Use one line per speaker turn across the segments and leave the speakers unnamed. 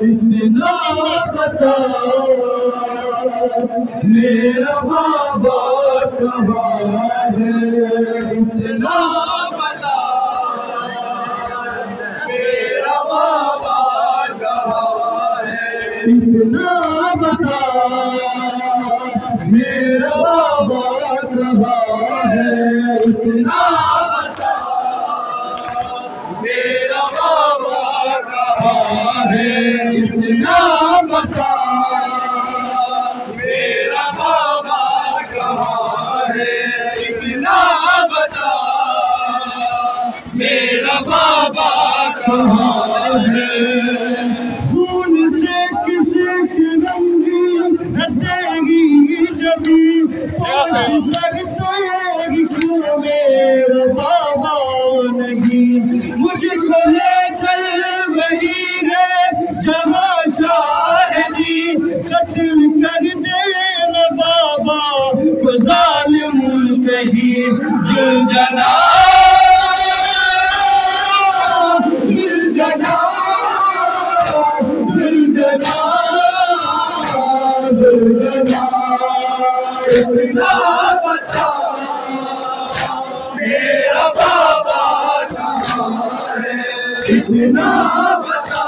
इतना बता मेरा बाबा कहाँ है, इतना बता मेरा बाबा कहाँ है, इतना बता मेरा बाबा कहाँ है, इतना बता मेरा बाबा कहाँ है, इतना बता मेरा बाबा कहाँ है, इतना बता मेरा बाबा कहाँ है। खून से किसी की रंगी हटेगी जबी लगतेगी क्यों मेरा बाबा नहीं, मुझको ले चल वही है जहाँ शाहदी, कत्ल कर देना बाबा को जालिम कहीं, जुलझना जुलझना जुलझना जुलझना, इतना बता मेरा बाबा कहाँ है, इतना बता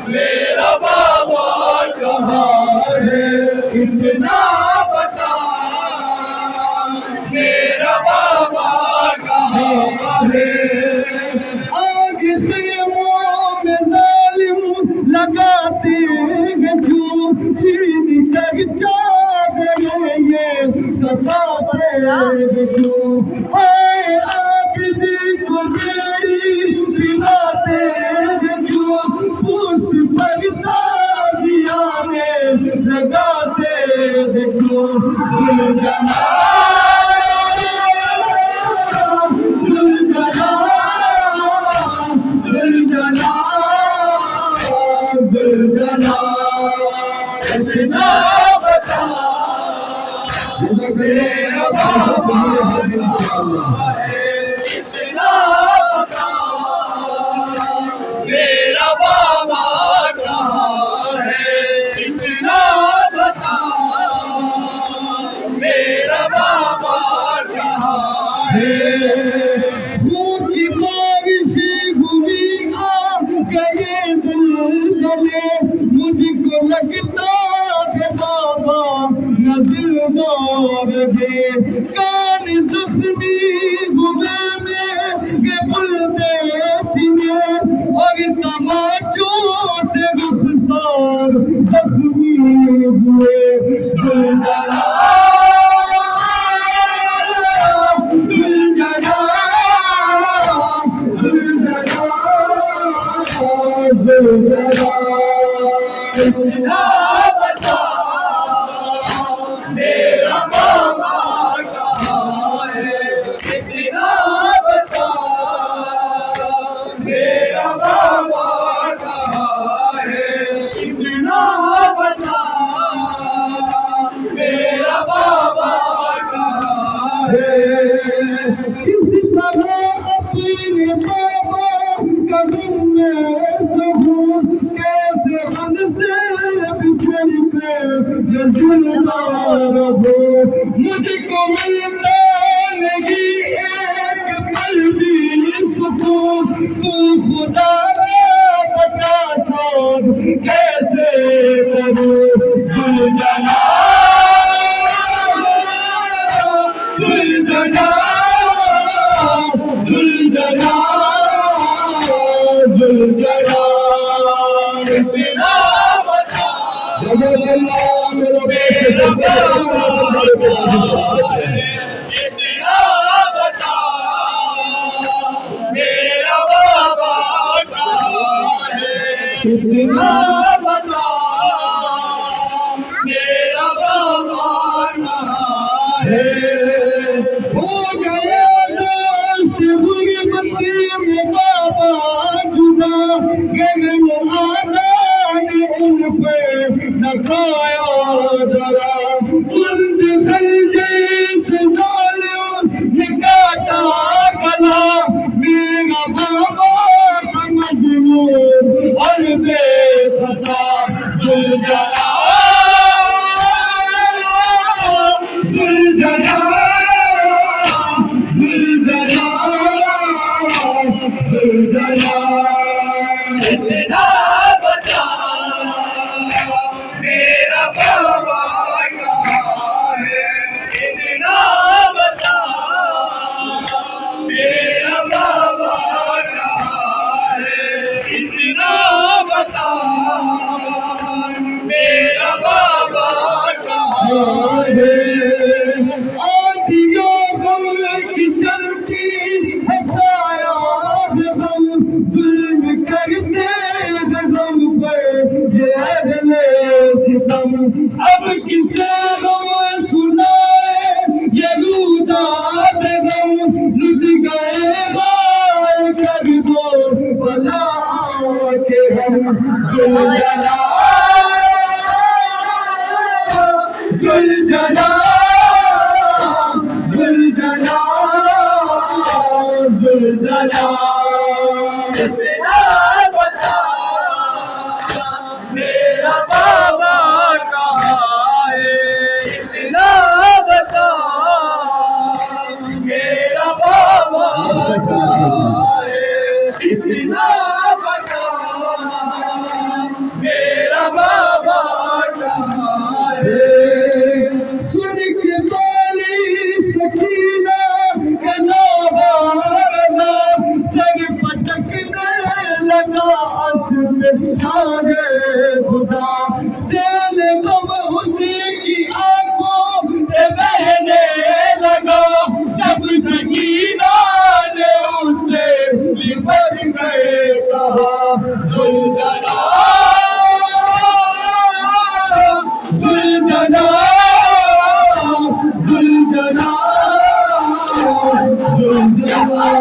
मेरा बाबा कहाँ है, इतना बता मेरा बाबा कहाँ है। आग से मुँह में जालिम लगाते हैं क्यों, छीन कर चादरें सताते हैं क्यों, आए आबिदी को मेरी पिलाते हैं क्यों, उस पर ताजिया में लगाते हैं क्यों, जुलझना जुलझना जुलझना जुलझना, इतना बता मेरा बाबा कहाँ है, इतना बता मेरा बाबा कहाँ है, इतना बता मेरा बाबा कहाँ है। भूखी बारिशी हुई आ गए ज़लज़ले, मुझको लगता है बाबा नज़र है, कान ज़ख्मी हुए के बुलते छिने और तमाचों से रुखसार ज़ख्मी हुए, जुलझना जुलझना जुलझना जुलझना, इतना बता मेरा बाबा कहाँ है, इतना बता मेरा बाबा कहाँ है, इतना बता मेरा बाबा कहाँ है। किस तरह अपने बाबा कदम में सहूं, कैसे हमसे बिछड़ के जुलना रहो, मुझको मिलता नहीं एक पल भी सुकून, तू खुदा बता साथ कैसे करूं, जुलझना जुलझना जुलझना जुलझना, इतना बता मेरा बाबा कहाँ है, इतना बता मेरा बाबा कहाँ है, इतना बता मेरा बाबा कहाँ है। हो गया दोस्त गुरबती में बाबा जुदा, गगन आदान उन पे न खाया जरा, बुंद खंजर से जालिम ने काटा गला, मेरा बाबा बेखता जुलझला जुलझला जुलझला जुलझला इतना बता मेरा बाबा कहाँ है इतना बता मेरा बाबा कहाँ है इतना बता मेरा बाबा कहाँ है आंधियों की चलती है छाया गम जुल्म करते गम पे ये अगले सितम अब किसे गम सुनाए ये रूदा गम लुट गए बार कर दो बला के हम जुलझला जुलझला जुलझला जुलझला मेरा बता मेरा बाबा कहाँ है इतना बता मेरा बाबा कहाँ है इतना बता मेरा बाबा कहाँ है सुन के बोली सकीना का नवाना सर पटकने लगा असर छागे खुदा सेल गम उसी की आंखों से बहने लगा जब सकीना ने उसे लिपट गए कहा जुलझला जुलझला जुलझला जुलझला